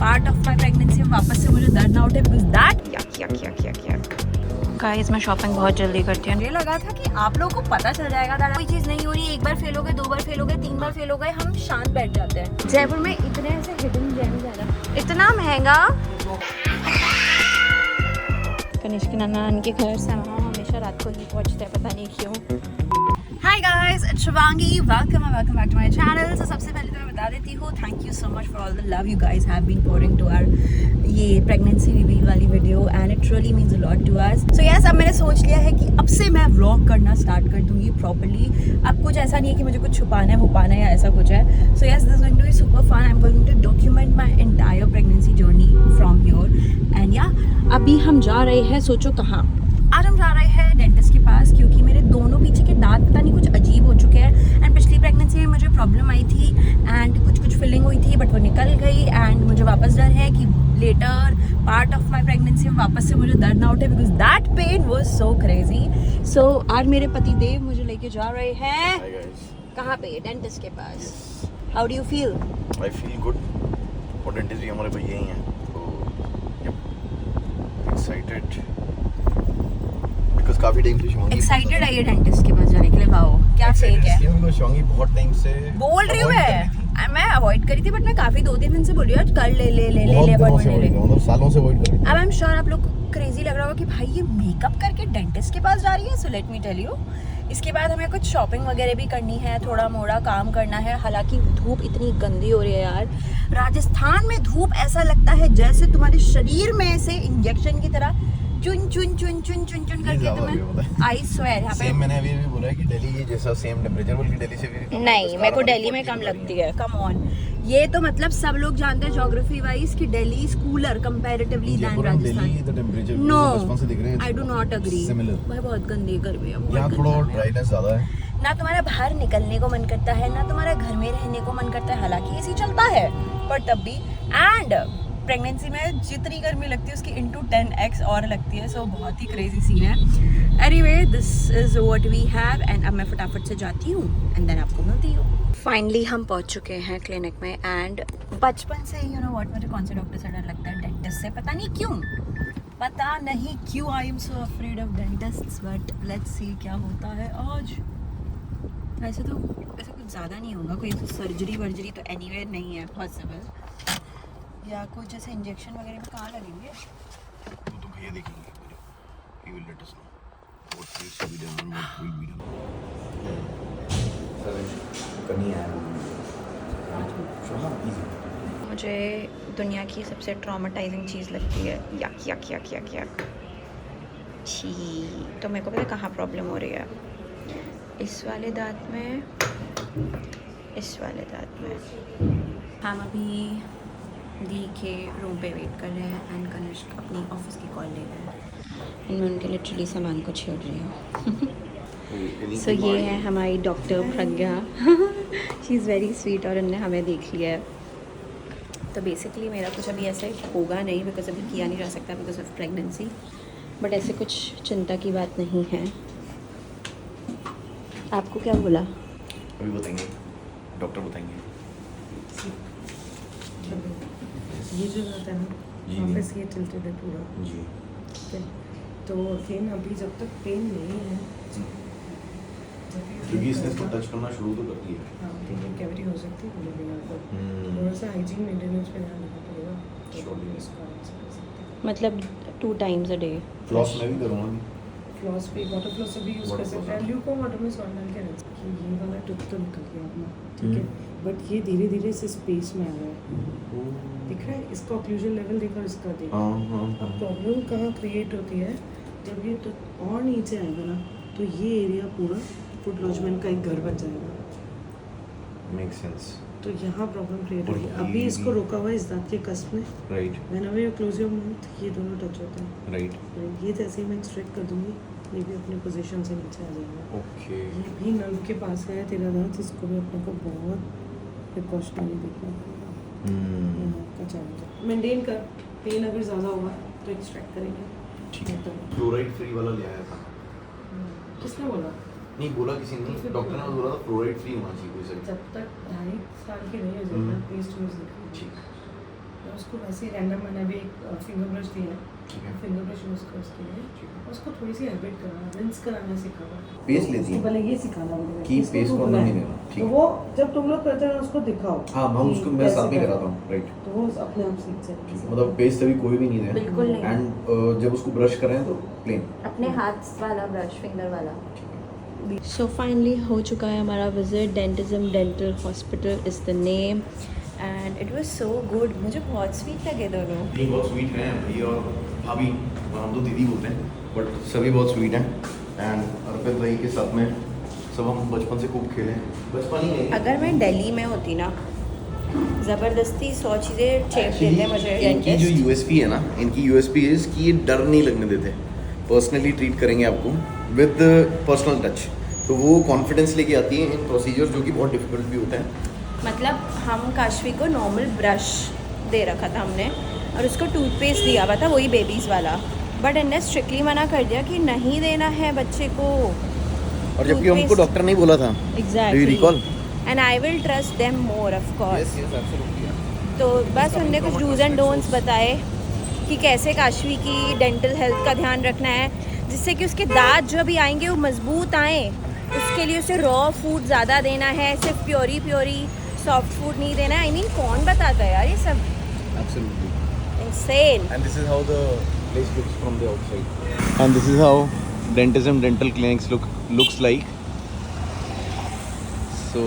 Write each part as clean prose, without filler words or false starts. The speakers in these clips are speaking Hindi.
पार्ट ऑफ माई प्रेगनेंसी वापस से मुझे दर्द ना उठे बिकॉज दैट यक गाइस मैं शॉपिंग बहुत जल्दी करती हूँ। मुझे लगा था कि आप लोगों को पता चल जाएगा कोई चीज़ नहीं हो रही, एक बार फेल हो गए, 2 बार फेल हो गए, 3 बार फेल हो गए, हम शांत बैठ जाते हैं। जयपुर में इतने ऐसे हिडन जेम्स है ना, इतना महंगा। कनिष्क नाना के घर से वहाँ हमेशा रात को ही पहुँचते हैं, पता नहीं क्यों। Hi guys, it's Shivangi. Welcome back to my channel. So सबसे पहले तो मैं बता देती हूँ, thank you so much for all the love you guys have been pouring to our ये pregnancy reveal वाली video and it really means a lot to us. So yes, अब मैंने सोच लिया है कि अब से मैं vlog करना start कर दूँगी properly. अब कुछ ऐसा नहीं है कि मुझे कुछ छुपाना है, छुपाना है या ऐसा कुछ है. So yes, this is going to be super fun. I'm going to document my entire pregnancy journey from here. And yeah, अभी हम जा रहे हैं, सोचो कहाँ. आज हम जा रहे हैं डेंटिस्ट के पास क्योंकि मेरे दोनों पीछे के दांत पता नहीं कुछ अजीब हो चुके हैं एंड पिछली प्रेगनेंसी में मुझे प्रॉब्लम आई थी एंड कुछ फिलिंग हुई थी बट वो निकल गई एंड मुझे वापस डर है कि later part of my pregnancy में वापस से मुझे दर्द ना उठे because that pain was so crazy. So आज मेरे पति देव मुझे लेके जा रहे हैं कहाँ पे, डेंटिस्ट के पास. How do you feel? I feel good और डेंटिस्ट भी हमारे भैया ही हैं तो एक्साइटेड काफी टाइम से शिवांगी एक्साइटेड है ये डेंटिस्ट के पास जाने के लिए. वाओ क्या फेक है. शिवांगी बहुत टाइम से बोल रही हूँ मैं अवॉइड करी थी बट मैं काफी 2-3 दिन से बोल रही हूँ कर ले मतलब सालों से अवॉइड कर रही हूँ. अब आई एम श्योर आप लोग को क्रेजी लग रहा होगा कि भाई ये मेकअप करके डेंटिस्ट के पास जा रही है. So let me tell you, इसके बाद हमें कुछ शॉपिंग वगैरह भी करनी है, थोड़ा मोड़ा काम करना है. हालांकि धूप इतनी गंदी हो रही है यार. राजस्थान में धूप ऐसा लगता है जैसे तुम्हारे शरीर में से इंजेक्शन की तरह चुन करके तुम्हें. आई स्वेयर यहाँ पे मैंने अभी बोला है कि दिल्ली जैसा सेम टेम्परेचर बल्कि दिल्ली से भी नहीं, मेरे को दिल्ली में कम लगती है. कम ऑन, ये तो मतलब सब लोग जानते हैं ज्योग्राफी वाइज कि Delhi is cooler comparatively than Rajasthan. No, I do not agree. भाई बहुत गंदी गर्मी है, यहाँ थोड़ा ड्राइनेस ज्यादा है. ना तुम्हारा बाहर निकलने को मन करता है ना तुम्हारा घर में रहने को मन करता है. हालांकि एसी चलता है पर तब भी. एंड प्रेगनेंसी में जितनी गर्मी लगती है उसकी इंटू 10x और लगती है. सो बहुत ही क्रेजी सीन है. Anyway this is what we have and अब मैं फटाफट से जाती हूँ एंड देन आपको मिलती हूँ. फाइनली हम पहुँच चुके हैं क्लिनिक में एंड बचपन से यू नो व्हाट मुझे कौन से डॉक्टर से डर लगता है, डेंटिस्ट से. पता नहीं क्यों I am so afraid of dentists but let's see क्या होता है आज. वैसे तो ऐसा कुछ ज़्यादा नहीं होगा, कोई सर्जरी वर्जरी तो एनीवे नहीं है पॉसिबल. या कुछ जैसे इंजेक्शन वगैरह में कहाँ लगेंगे वो तो भैया देखेंगे. he will let us know what needs to be done and what will be done. कमी है मुझे दुनिया की सबसे ट्रॉमेटाइजिंग चीज़ लगती है यक. छी, तो मेरे को पता है कहाँ प्रॉब्लम हो रही है. इस वाले दांत में, इस वाले दांत में. हम अभी दी के रूम पे वेट कर रहे हैं एंड कनिष्क अपनी ऑफिस की कॉल ले रहे हैं एंड मैं उनके लिटरली सामान को छेड़ रही हूँ. सो ये है हमारी doctor Pragya. She is very sweet और उनने हमें देख लिया है. तो बेसिकली मेरा कुछ अभी ऐसे होगा नहीं बिकॉज अभी किया नहीं जा सकता बिकॉज ऑफ प्रेगनेंसी. बट ऐसे कुछ चिंता की बात नहीं है. आपको क्या बोला? अभी बताएंगे, डॉक्टर बताएंगे. ये जो रहता है ना वापस ये चलते थे पूरा जी. ठीक है, तो अगेन अभी जब तक पेन नहीं है क्योंकि इसने इसको टच करना शुरू तो कर दिया. हाँ ठीक है, कैविटी हो सकती है पूरे दिन आपको. थोड़ा सा हाइजीन मेंटेनेंस पे ध्यान रखना पड़ेगा. मतलब 2 times a day. फ्लॉस मैं भी करूँगा. फ्लॉस भी वाटर फ्लॉस से भी यूज़ कर सकते हैं. ल्यूको वाटर में सॉल्ट डाल के रख सकते हैं. ये वाला टुक तो निकल गया अपना, ठीक है, बट ये धीरे धीरे से स्पेस में आ रहा है. दिख रहा है इसका ऑक्लूजन लेवल देखो, इसका देखो. अब प्रॉब्लम कहाँ क्रिएट होती है जब ये तो और नीचे आएगा ना तो ये एरिया पूरा फुट लॉजमेंट का एक घर बन जाएगा. Make sense. तो यहाँ प्रॉब्लम क्रिएट होगी. अभी इसको रोका हुआ है इस दांत के कस्प में. Right. Whenever you close your mouth ये दोनों टच होते हैं. राइट. ये जैसे ही मैं एक्सट्रैक्ट कर दूंगी ये भी अपने पोजीशन से नीचे आ जाएगा. ओके. ये भी नर्व के पास है तेरा दांत, इसको भी अपने को बहुत प्रिकॉशनरी देखना पड़ेगा. का चैलेंज मेंटेन कर. पेन अगर ज़्यादा होगा तो एक्सट्रैक्ट करेंगे. ठीक है. फ्लोराइड फ्री वाला ले आया था. किसने बोला? नहीं बोला किसी ने, डॉक्टर ने बोला था फ्लोराइड फ्री होना चाहिए कोई से. जब तक 2.5 साल के नहीं हो जाता पेस्ट यूज नहीं. ठीक. मैं उसको वैसे ही रैंडम मैंने अभी एक फिंगर ब्रश दिया है, ठीक है। फिंगर ब्रश यूज़ कर उसके लिए, उसको थोड़ी सी हैबिट कराना, रिंस कराना सिखा हुआ। पेस्ट लेती उसको है पहले ये सिखाना होगा कि इसको पेस्ट को धोना अंदर है। नहीं लेना, ठीक तो है। वो जब तुम लोग करते हो उसको दिखाओ। हाँ मैं कि उसको मैं साथ में कैसे कराता करना हूँ, राइट। है। तो वो अपने आप सीख जाएगा। मतलब पेस्ट अभी कोई भी नहीं दे बिल्कुल नहीं। एंड जब उसको ब्रश करें तो प्लेन। अपने हाथ वाला ब्रश, फिंगर वाला। सो फाइनली हो चुका है हमारा visit. Dentism dental hospital is the name and it was so good. मुझे बहुत स्वीट लगे दोनों। ये बहुत स्वीट हैं भैया और भाभी, और हम तो दीदी बोलते हैं, बट सभी बहुत स्वीट हैं। एंड अर्पित भाई के साथ में सब हम बचपन से खूब खेले हैं, बचपन ही नहीं। अगर मैं दिल्ली में होती ना, ज़बरदस्ती 100 चीज़ें चेप देते मुझे इनकी जो डेंटिस्ट। यूएसपी है ना, इनकी यूएसपी इज कि ये डर नहीं लगने देते, पर्सनली ट्रीट करेंगे आपको विद पर्सनल टच। तो वो कॉन्फिडेंस लेके आती है इन प्रोसीजर जो कि बहुत डिफिकल्ट भी होते हैं। मतलब हम काशवी को नॉर्मल ब्रश दे रखा था हमने और उसको टूथपेस्ट दिया हुआ था, वही बेबीज़ वाला, बट इनने स्ट्रिक्टली मना कर दिया कि नहीं देना है बच्चे को। और जबकि हमको डॉक्टर नहीं बोला था। Exactly. Recall? And I will trust them more of course. Yes absolutely. तो बस उनने कुछ डूज एंड डोंट्स बताए कि कैसे काशवी की डेंटल हेल्थ का ध्यान रखना है, जिससे कि उसके दांत जो भी आएंगे वो मजबूत आएँ। उसके लिए उसे रॉ फूड ज़्यादा देना है, सिर्फ प्योरी सॉफ्ट फूड नहीं देना है। आई मीन कौन बताता है यार ये सब? Absolutely. Insane. And this is how the place looks from the outside. And this is how dentism dental clinics looks like. So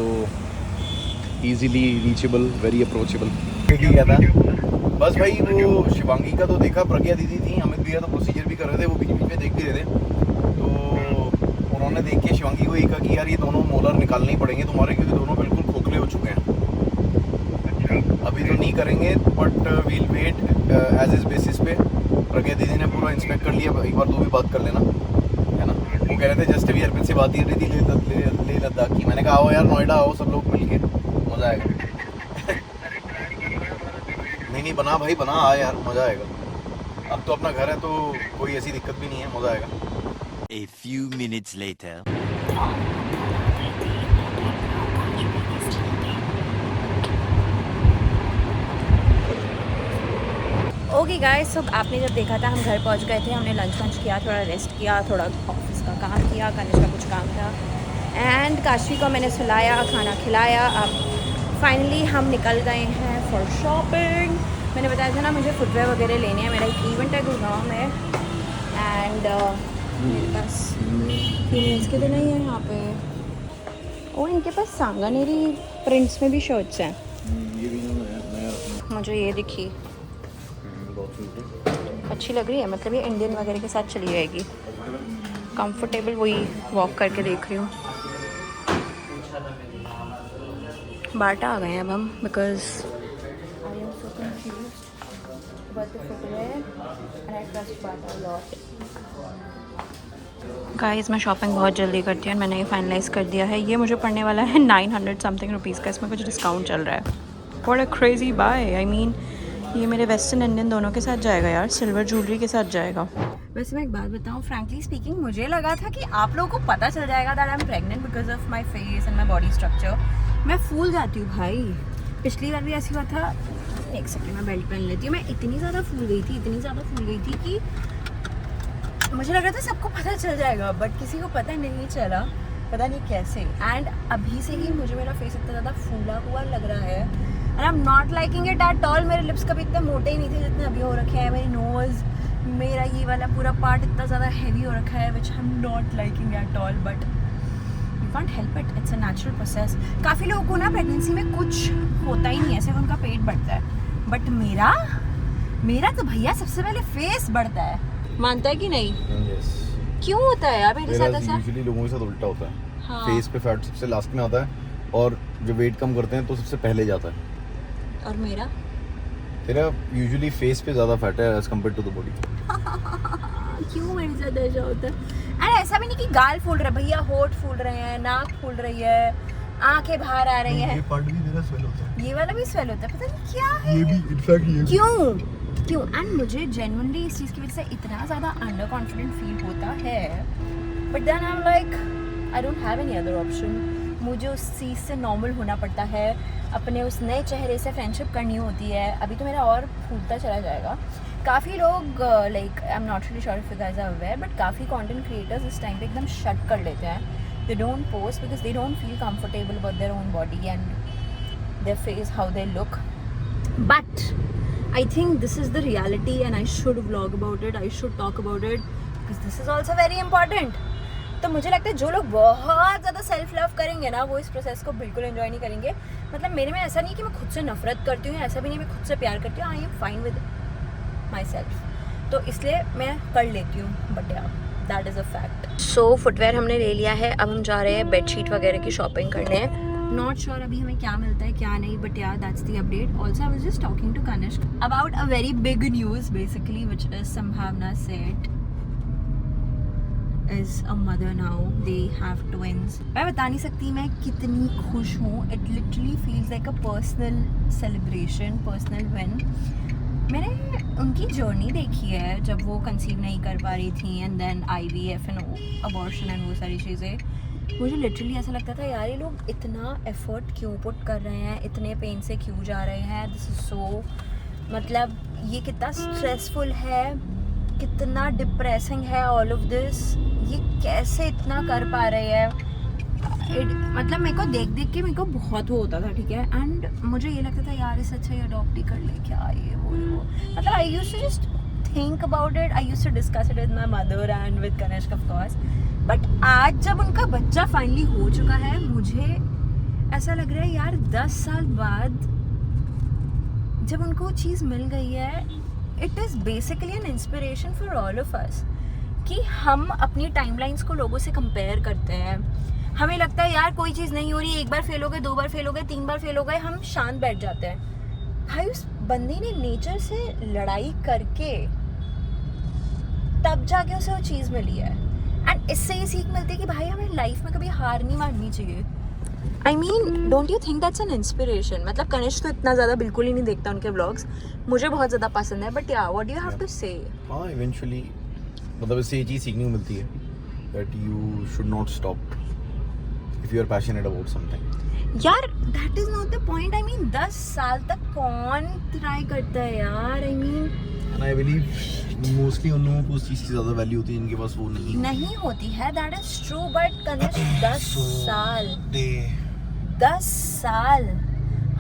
easily reachable, very approachable. क्या था? बस भाई वो शिवांगी का तो देखा, प्रज्ञा दीदी थी, अमित भैया तो प्रोसीजर भी कर रहे थे, वो बीच में देख भी रहे थे। तो उन्होंने देख के शिवांगी को ये कहा कि यार ये दोनों मोलर निकालने ही पड़ेंगे तुम्हारे, क्योंकि दोनों बिल्कुल खोखले हो चुके हैं। अभी तो नहीं करेंगे but we'll wait as is basis पे। प्रज्ञा दीदी ने पूरा इंस्पेक्ट कर लिया, एक बार तो भी बात कर लेना, है ना। वो कह रहे थे जस्ट अभी अर्पित से बात ही रही थी ले लद्दाख की। मैंने कहा आओ यार नोएडा आओ, सब लोग मिल के मज़ा आएगा। नहीं बना भाई बना, आ यार मज़ा आएगा। अब तो अपना घर है तो कोई ऐसी दिक्कत भी नहीं है, मज़ा आएगा। A few minutes later. Okay guys, तो आपने जब देखा था हम घर पहुंच गए थे, हमने लंच किया, थोड़ा रेस्ट किया, थोड़ा ऑफिस का काम किया, कनिष्क का कुछ काम था, एंड काशवी को मैंने सुलाया, खाना खिलाया। अब फाइनली हम निकल गए हैं फॉर शॉपिंग। मैंने बताया था ना मुझे फुटवेयर वगैरह लेने हैं, मेरा एक इवेंट है गुड़गांव में, एंड मेरे पास फीमेल्स के तो नहीं है यहाँ पे। और इनके पास सांगानेरी प्रिंट्स में भी शर्ट्स हैं। ये भी नया मुझे ये दिखी, अच्छी लग रही है, मतलब ये इंडियन वगैरह के साथ चली जाएगी, कंफर्टेबल। वही वॉक करके देख रही हूँ। बाटा आ गए हैं अब हम, because I am so confused about the footwear and I trust Bata lot. Guys मैं शॉपिंग बहुत जल्दी करती हूँ, मैंने ये फाइनलाइज कर दिया है। ये मुझे पड़ने वाला है 900 समथिंग रुपीज़ का, इसमें कुछ डिस्काउंट चल रहा है। What a crazy buy. I mean ये मेरे वेस्टर्न इंडियन दोनों के साथ जाएगा यार, सिल्वर ज्वेलरी के साथ जाएगा। वैसे मैं एक बात बताऊँ, फ्रैंकली स्पीकिंग मुझे लगा था कि आप लोगों को पता चल जाएगा that I am pregnant because of my face and my body structure. मैं फूल जाती हूँ भाई, पिछली बार भी ऐसी हुआ था। एक सेकेंड मैं बेल्ट पहन लेती हूँ। मैं इतनी ज़्यादा फूल गई थी कि मुझे लग रहा था सबको पता चल जाएगा, बट किसी को पता नहीं चला, पता नहीं कैसे। एंड अभी से ही मुझे मेरा फेस इतना ज़्यादा फूला हुआ लग रहा है, and I am not liking it at all. मेरे लिप्स कभी इतने मोटे ही नहीं थे जितने अभी हो रखे हैं। मेरी नोज़, मेरा ये वाला पूरा पार्ट इतना ज़्यादा हैवी हो रखा है, which I am not liking at all, but you can't help it, it's a natural process. काफ़ी लोगों को ना प्रेगनेंसी में कुछ होता ही नहीं है, सिर्फ उनका पेट बढ़ता है, बट मेरा तो भैया सबसे पहले फेस बढ़ता है। मानता है कि नहीं? क्यों होता है यार मेरे साथ ऐसा? यूजुअली लोगों के साथ उल्टा होता है। हाँ। फेस पे फैट सबसे लास्ट में आता है, और जो वेट कम करते हैं तो सबसे पहले जाता है। और मेरा यूजुअली फेस पे ज़्यादा फैट है as compare to the body. क्यों मेरे साथ ऐसा होता है? अरे ऐसा भी नहीं कि गाल फूल रहे भैया, होठ फूल रहे हैं, नाक फूल रही है, आंखें बाहर आ रही हैं। ये पार्ट भी मेरा स्वेल होता है, ये वाला भी स्वेल होता है, पता नहीं क्या है ये भी इनफैक्ट ये क्यों। एंड मुझे जेन्युइनली इस चीज़ की वजह से इतना ज़्यादा अंडर कॉन्फिडेंट फील होता है, but then I am like I don't have any other option. मुझे उस चीज़ से नॉर्मल होना पड़ता है, अपने उस नए चेहरे से फ्रेंडशिप करनी होती है। अभी तो मेरा और फूलता चला जाएगा। काफ़ी लोग like I am not really sure if you guys are aware, but काफ़ी कंटेंट क्रिएटर्स इस टाइम पे एकदम शट कर लेते हैं। They don't post because they don't feel comfortable about their own body and their face, how they look. But I think this is the reality and I should vlog about it, I should talk about it because this is also very important. तो मुझे लगता है जो लोग बहुत ज़्यादा सेल्फ लव करेंगे ना, वो इस प्रोसेस को बिल्कुल एंजॉय नहीं करेंगे। मतलब मेरे में ऐसा नहीं कि मैं खुद से नफरत करती हूँ, ऐसा भी नहीं मैं खुद से प्यार करती हूँ। I am fine with my self, तो इसलिए मैं कर लेती हूँ। बट या that is a fact. So footwear हमने ले लिया है, अब हम जा रहे हैं बेडशीट वगैरह की शॉपिंग करने। नॉट श्योर अभी हमें क्या मिलता है क्या नहीं, but yeah that's the update. Also I was just talking to Kanishk about a very big news basically which is Sambhavna said is a mother now, they have twins. मैं बता नहीं सकती मैं कितनी खुश हूँ। It literally feels like a personal celebration, personal win. मैंने उनकी जर्नी देखी है जब वो कंसीव नहीं कर पा रही थी and then IVF and abortion and वो सारी चीज़ें। मुझे लिटरली ऐसा लगता था यार ये लोग इतना एफर्ट क्यों पुट कर रहे हैं, इतने पेन से क्यों जा रहे हैं। दिस इज़ सो, मतलब ये कितना स्ट्रेसफुल है, कितना डिप्रेसिंग है ऑल ऑफ दिस। ये कैसे इतना कर पा रहे हैं। मतलब मेरे को देख देख के मेरे को बहुत वो होता था, ठीक है। एंड मुझे ये लगता था यार इससे अच्छा ये अडॉप्ट ही कर ले क्या, ये वो। मतलब I used to just think about it, I used to discuss it with my mother and with Kanishk of course. But आज जब उनका बच्चा फाइनली हो चुका है, मुझे ऐसा लग रहा है यार 10 साल बाद जब उनको वो चीज़ मिल गई है, it is basically an inspiration for all of us कि हम अपनी टाइमलाइंस को लोगों से कंपेयर करते हैं। हमें लगता है यार कोई चीज़ नहीं हो रही, एक बार फेल हो गए, 2 बार फेल हो गए, 3 बार फेल हो गए, हम शांत बैठ जाते हैं। भाई उस बंदे ने नेचर से लड़ाई करके तब जाके उसे वो चीज़ मिली है। एंड इससे ये सीख मिलती है कि भाई हमें लाइफ में कभी हार नहीं माननी चाहिए। I mean don't you think that's an inspiration. मतलब कनिष्क तो इतना ज़्यादा बिल्कुल ही नहीं देखता उनके व्लॉग्स, मुझे बहुत ज़्यादा पसंद है। But yeah what do you have to say? हाँ इवेंचुअली मतलब इससे ये चीज़ सीखने को मिलती है that you should not stop if you are passionate about something. यार that is not the point. I mean 10 साल तक कौन ट्राई करता है यार। I mean and I believe mostly उन लोगों को उस चीज़ की ज़्यादा वैल्यू होती है जिनके पास वो नहीं होती है। That is true. But Kanishk 10 साल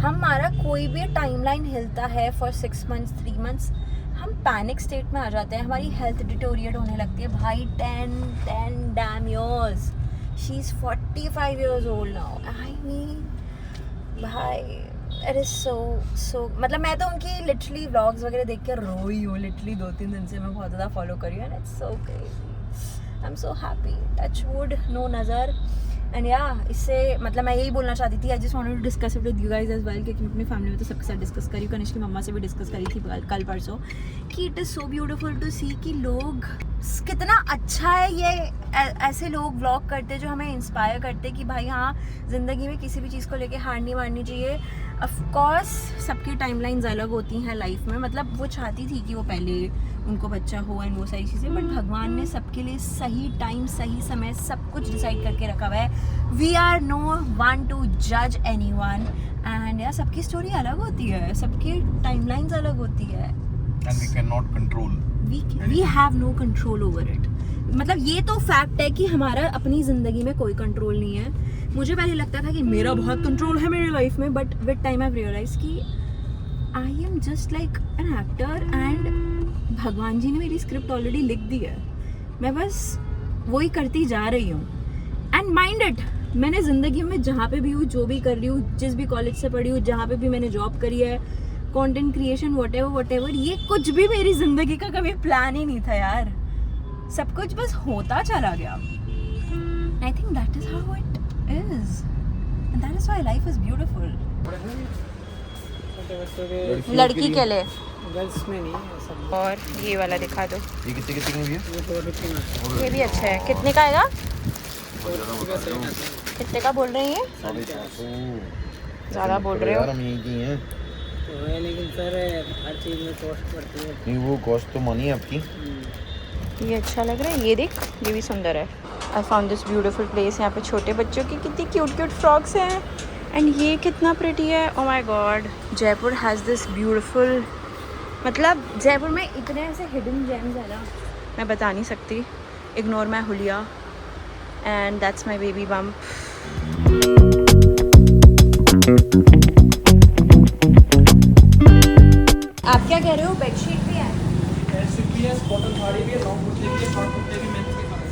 हमारा कोई भी टाइमलाइन हिलता है फॉर 6 months 3 months हम पैनिक स्टेट में आ जाते हैं, हमारी हेल्थ डिटोरिएट होने लगती है। भाई 10 damn years, she is 45 years old now. I mean भाई इट इज़ सो मतलब मैं तो उनकी लिटरली व्लॉग्स वगैरह देख के रोई हूँ। लिटरली 2-3 दिन से मैं बहुत ज़्यादा फॉलो कर रही हूँ and it's so crazy. I am so happy. Touch wood, no नज़र। एंड या इससे मतलब मैं यही बोलना चाहती थी, I just wanted to discuss it with you guys as well, क्योंकि मैं अपनी फैमिली में तो सबके साथ डिस्कस करी, कनिष्क की मम्मा से भी डिस्कस करी थी कल परसों, कि it is so beautiful to see कि लोग कितना अच्छा है ये ऐसे लोग व्लॉग करते जो हमें इंस्पायर करते कि भाई हाँ ज़िंदगी में किसी भी चीज़ को लेके हार नहीं माननी चाहिए। ऑफ कोर्स सबकी टाइमलाइंस अलग होती हैं लाइफ में। मतलब वो चाहती थी कि वो पहले उनको बच्चा हो एंड वो सारी चीज़ें, बट भगवान ने सबके लिए सही टाइम सही समय सब कुछ डिसाइड करके रखा हुआ है। We are no one to जज एनी वन एंड यार सबकी स्टोरी अलग होती है, सबकी टाइमलाइंस अलग होती है and we cannot control, we have no control over it. मतलब ये तो फैक्ट है कि हमारा अपनी ज़िंदगी में कोई कंट्रोल नहीं है। मुझे पहले लगता था कि मेरा बहुत कंट्रोल है मेरी लाइफ में, but with time I realise कि I am just like an actor and भगवान जी ने मेरी स्क्रिप्ट ऑलरेडी लिख दी है, मैं बस वही करती जा रही हूँ। एंड माइंड इट, मैंने ज़िंदगी में जहाँ पे भी हूँ, जो भी कर रही हूँ, जिस भी कॉलेज से पढ़ी हूँ, जहाँ पे भी मैंने जॉब करी है, कंटेंट क्रिएशन व्हाटएवर, ये कुछ भी मेरी ज़िंदगी का कभी प्लान ही नहीं था यार। सब कुछ बस होता चला गया। I think that is how it is and that is why life is beautiful. लड़की के लिए गर्ल्स में नहीं है सब। और ये वाला दिखा दो, ये कितने की है? ये भी अच्छा है। कितने का आएगा? कितने का बोल रहे हैं? ज़्यादा बोल रहे हो यार, हम यही की हैं तो है, लेकिन सर हर चीज़ में कॉस्ट पड़ती है। नहीं, वो कॉस्ट तो मनी है आपकी। ये अच्छा लग रहा है, ये देख, ये भी सुंदर है। I found this beautiful place. यहाँ पे छोटे बच्चों की कितनी क्यूट क्यूट फ्रॉक्स हैं एंड ये कितना प्रिटी है। Oh my God, Jaipur has this beautiful, मतलब जयपुर में इतने ऐसे हिडन जेम्स है ना, मैं बता नहीं सकती। इग्नोर माई हुलिया and that's my baby bump. आप क्या कह रहे हो? बेडशीट भी है, कॉटन साड़ी भी है, लॉन्ग कुर्ते भी है, शॉर्ट कुर्ते भी, मेंस के सारे।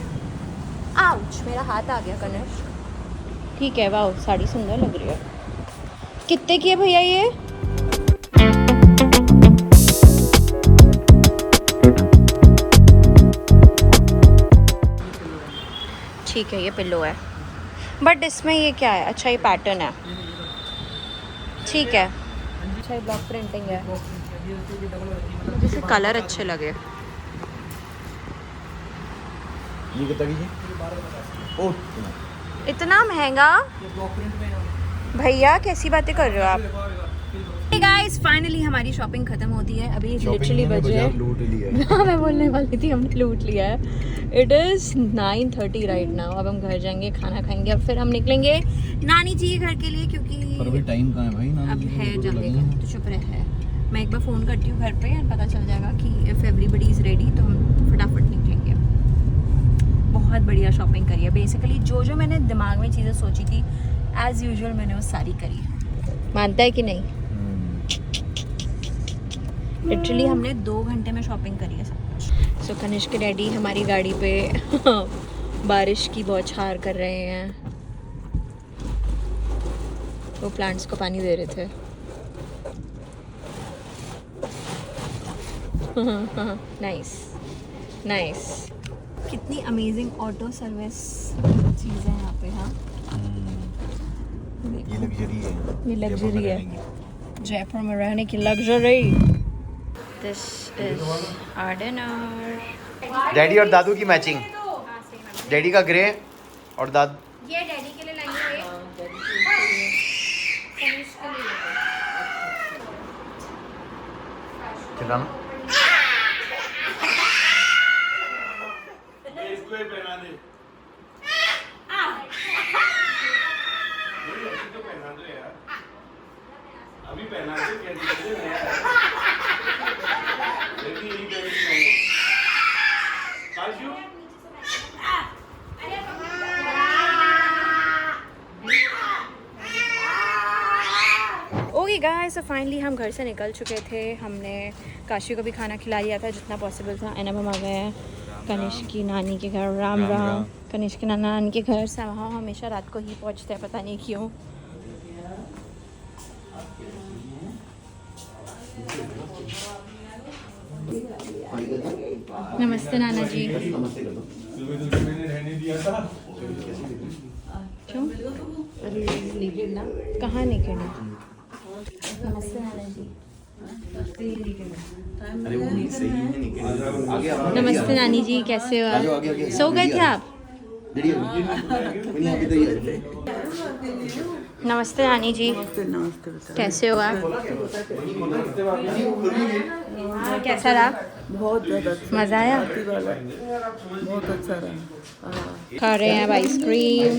आउच, मेरा हाथ आ गया कनिष्क। ठीक है, वाह साड़ी सुंदर लग रही है। कितने की है भैया ये? ठीक है, ये पिल्लो है, बट इसमें ये क्या है? अच्छा, ये पैटर्न है, ठीक है। अच्छा, ये ब्लॉक प्रिंटिंग है, मुझे कलर अच्छे लगे। ये कितना कीजिए? ओह, इतना महंगा भैया, कैसी बातें कर रहे हो आप? Hey guys, फाइनली हमारी शॉपिंग खत्म होती है। अभी लिटरली बजे हैं, लूट लिया है। हाँ, मैं बोलने वाली थी हमने लूट लिया है। It is 9:30 right now. अब हम घर जाएंगे, खाना खाएंगे, अब फिर हम निकलेंगे नानी जी के घर के लिए, क्योंकि पर अभी टाइम कहाँ है भाई? नानी अब जी है को जाने लगेंगे। का। तो चुप रहे, मैं एक बार फ़ोन करती हूँ घर पे और पता चल जाएगा कि इफ़ एवरीबडी इज़ रेडी तो हम फटाफट निकलेंगे। बहुत बढ़िया शॉपिंग करी है। बेसिकली जो जो मैंने दिमाग में चीज़ें सोची थी, एज़ यूजुअल मैंने वो सारी करी। मानता है कि नहीं? लिटरली हमने 2 घंटे में शॉपिंग करी है सब कुछ। सो कनिष्क डैडी हमारी गाड़ी पे बारिश की बौछार कर रहे हैं, वो प्लांट्स को पानी दे रहे थे। नाइस नाइस, कितनी अमेजिंग ऑटो सर्विस चीज़ें हैं यहाँ पे। हाँ, ये लग्जरी है, ये लग्जरी है, जयपुर में रहने की luxury. This is our dinner. Daddy और दादू की मैचिंग, डैडी का ग्रे और दादू ये डैडी के लिए लाएंगे, चलाना। अभी पहना दो, क्या दिक्कत है? लेकिन यही पहनी नहीं। काजू ओके गाइस, सो फाइनली हम घर से निकल चुके थे। हमने काशी को भी खाना खिला लिया था जितना पॉसिबल था, एंड अब हम आ गए हैं कनिष्क की नानी के घर। राम राम। कनिष्क की नानी के घर से वहाँ हमेशा रात को ही पहुँचते हैं, पता नहीं क्यों। नमस्ते नाना जी। नमस्ते कर दो। मैंने रहने दिया था। क्यों? कहाँ निकलना? नमस्ते नाना जी। अरे वो नहीं सही है, निकल आगे आओ। नमस्ते नानी जी, कैसे हो आगे, आगे, आप? आगे। सो गए थे आप? डैडी कोई नहीं, अभी तो ये नमस्ते नानी जी, कैसे हो आप? कैसा रहा? बहुत ज़्यादा मज़ा आया? बहुत अच्छा रहा। खा रहे हैं अब आइसक्रीम।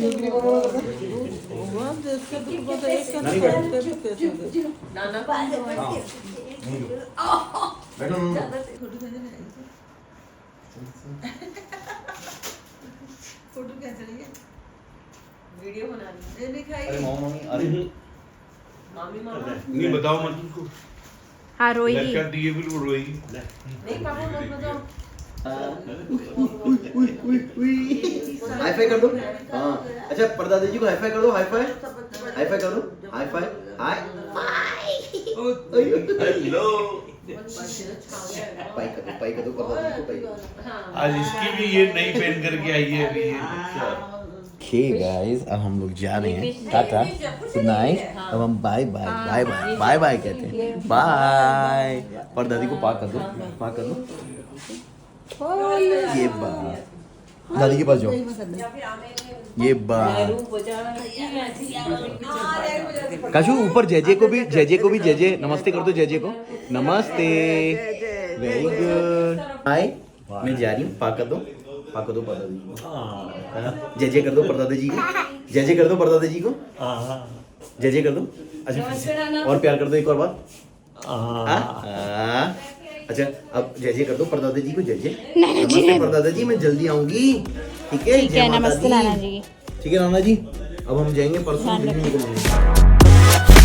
फोटो कैसे रही है? वीडियो बना रही है। नहीं खाई। अरे मम्मी, अरे मामी मामा। नहीं बताओ मत उसको। हाँ, रोएगी। लड़का दिए बिल्कुल रोएगी। नहीं पापा मत बताओ। हाई फाई कर दो। हाँ, अच्छा परदादा जी को हाई फाई कर दो। हाई फाई, हाई फाई कर दो। High five, hi hello. पाई कर दो, पाई कर दो, परदादा जी को पाई कर दो। आज इसकी भी ये नई पहन करके आई है अभी ये। हे गाइस, अब हम लोग जा रहे हैं। Tata, good night. अब हम bye bye bye bye bye bye कहते हैं। बाय। परदादी को पाक कर दो, पाक कर दो। ये बात दादी के पास जाओ। ये बात काशू, ऊपर जेजे को भी, जेजे को भी, जेजे नमस्ते कर दो। जेजे को नमस्ते। Very good. हाय, मैं जा रही हूँ, पाक कर दो। पाको दो परदादा जी को। जय जय कर दो परदादा जी को। जय जय कर दो परदादा जी को। जय जय कर दो। अच्छा फिर से। और प्यार कर दो एक और बार। अच्छा अब जय जय कर दो परदादा जी को। जय जय। नमस्ते परदादा जी, मैं जल्दी आऊंगी। ठीक है। ठीक है, नमस्ते नाना जी। ठीक है नाना जी, अब हम जाएंगे परसों दिल्ली निकलेंगे।